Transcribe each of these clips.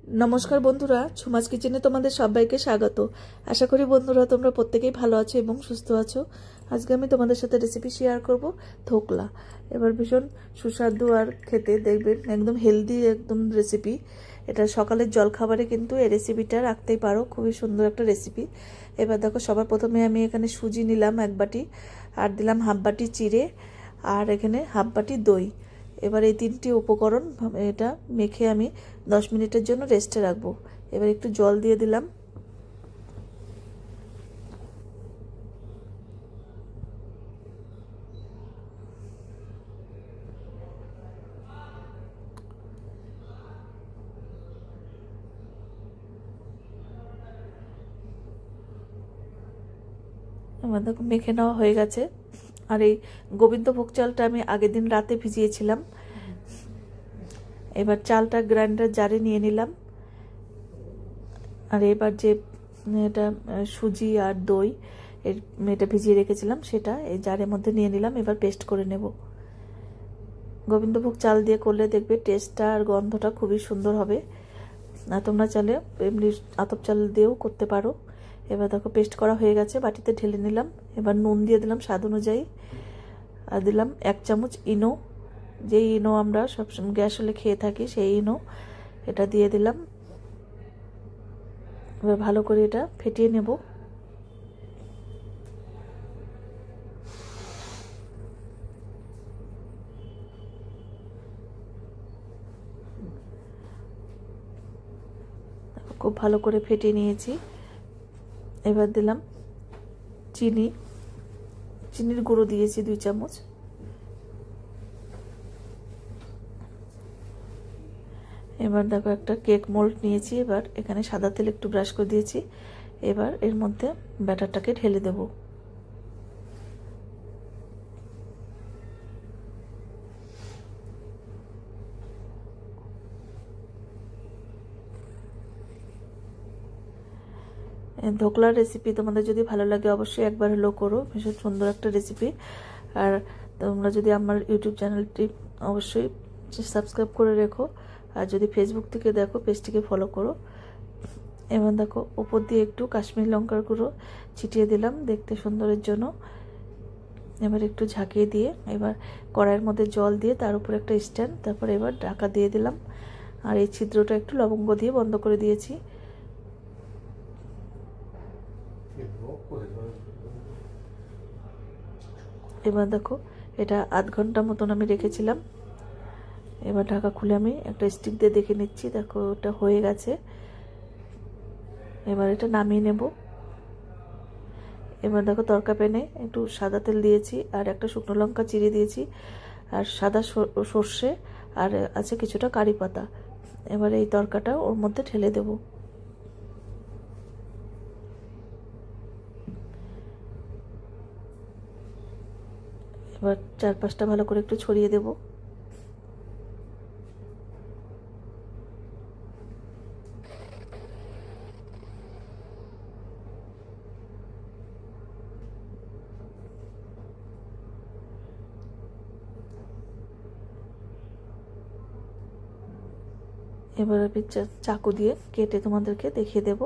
নমস্কার বন্ধুরা, ঝুমাস কিচেনে তোমাদের সবাইকে স্বাগত। আশা করি বন্ধুরা তোমরা প্রত্যেকেই ভালো আছো এবং সুস্থ আছো। আজকে আমি তোমাদের সাথে রেসিপি শেয়ার করব ধোকলা। এবার ভীষণ সুস্বাদু আর খেতে দেখবেন একদম হেলদি একদম রেসিপি। এটা সকালের জলখাবারে কিন্তু এই রেসিপিটা রাখতেই পারো, খুবই সুন্দর একটা রেসিপি। এবার দেখো, সবার প্রথমে আমি এখানে সুজি নিলাম 1 বাটি, আর দিলাম হাফ বাটি চিড়ে, আর এখানে হাফ বাটি দই। এবার এই 3টি উপকরণ এটা মেখে আমি 10 মিনিটের জন্য রেস্টে রাখবো। এবার একটু জল দিয়ে দিলাম। এবার দেখো মেখে নেওয়া হয়ে গেছে। আর এই গোবিন্দভোগ চালটা আমি আগের দিন রাতে ভিজিয়েছিলাম। এবার চালটা গ্রাইন্ডার জারে নিয়ে নিলাম। আর এবার যে এটা সুজি আর দই এটা ভিজিয়ে রেখেছিলাম সেটা এই জারের মধ্যে নিয়ে নিলাম। এবার পেস্ট করে নেব। গোবিন্দভোগ চাল দিয়ে করলে দেখবে টেস্টটা আর গন্ধটা খুবই সুন্দর হবে। আর তোমরা চাইলে এমনি আতপ চাল দিয়েও করতে পারো। এবার দেখো পেস্ট করা হয়ে গেছে, বাটিতে ঢেলে নিলাম। এবার নুন দিয়ে দিলাম স্বাদ অনুযায়ী, আর দিলাম 1 চামচ ইনো, যে ইনো আমরা সবসময় গ্যাস হলে খেয়ে থাকি সেই ইনো, এটা দিয়ে দিলাম। এবার ভালো করে এটা ফেটিয়ে নেব। খুব ভালো করে ফেটিয়ে নিয়েছি। এবার দিলাম চিনির গুঁড়ো দিয়েছি 2 চামচ। এবার দেখো একটা কেক মোল্ড নিয়েছি। এবার এখানে সাদা তেল একটু ব্রাশ করে দিয়েছি। এবার এর মধ্যে ব্যাটারটাকে ঢেলে দেব। ধোকলার রেসিপি তোমাদের যদি ভালো লাগে অবশ্যই একবার হলেও করো, ভীষণ সুন্দর একটা রেসিপি। আর তোমরা যদি আমার ইউটিউব চ্যানেলটি অবশ্যই সাবস্ক্রাইব করে রেখো, আর যদি ফেসবুক থেকে দেখো পেজটিকে ফলো করো। এবার দেখো উপর দিয়ে একটু কাশ্মীরি লঙ্কার গুঁড়ো ছিটিয়ে দিলাম দেখতে সুন্দরের জন্য। এবার একটু ঝাঁকিয়ে দিয়ে এবার কড়াইয়ের মধ্যে জল দিয়ে তার উপর একটা স্ট্যান্ড, তারপর এবার ঢাকা দিয়ে দিলাম। আর এই ছিদ্রটা একটু লবঙ্গ দিয়ে বন্ধ করে দিয়েছি। এবার দেখো এটা আধ ঘন্টা মতন আমি রেখেছিলাম। এবার ঢাকা খুলে আমি একটা স্টিক দিয়ে দেখে নিচ্ছি। দেখো ওটা হয়ে গেছে। এবার এটা নামিয়ে নেব। এবার দেখো তড়কা প্যানে একটু সাদা তেল দিয়েছি, আর একটা শুকনো লঙ্কা চিড়ে দিয়েছি, আর সাদা সর্ষে, আর আছে কিছুটা কারি পাতা। এবার এই তড়কাটা ওর মধ্যে ঢেলে দেব। এবার চারপাশটা ভালো করে একটু ছড়িয়ে দেব। এবার আমি চাকু দিয়ে কেটে তোমাদেরকে দেখিয়ে দেব।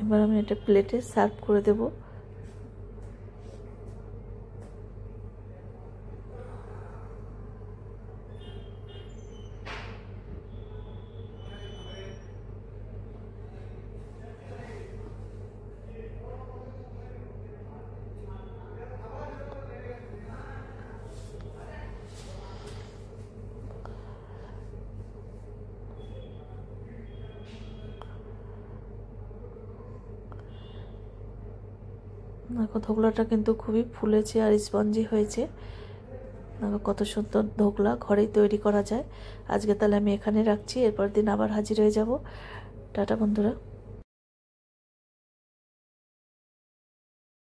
এবার আমি এটা প্লেটে সার্ভ করে দেব। দেখো ধোকলাটা কিন্তু খুবই ফুলেছে আর স্পঞ্জি হয়েছে। কত সুন্দর ধোকলা ঘরেই তৈরি করা যায়। আজকে তাহলে আমি এখানে রাখছি, এরপর দিন আবার হাজির হয়ে যাব। টাটা বন্ধুরা।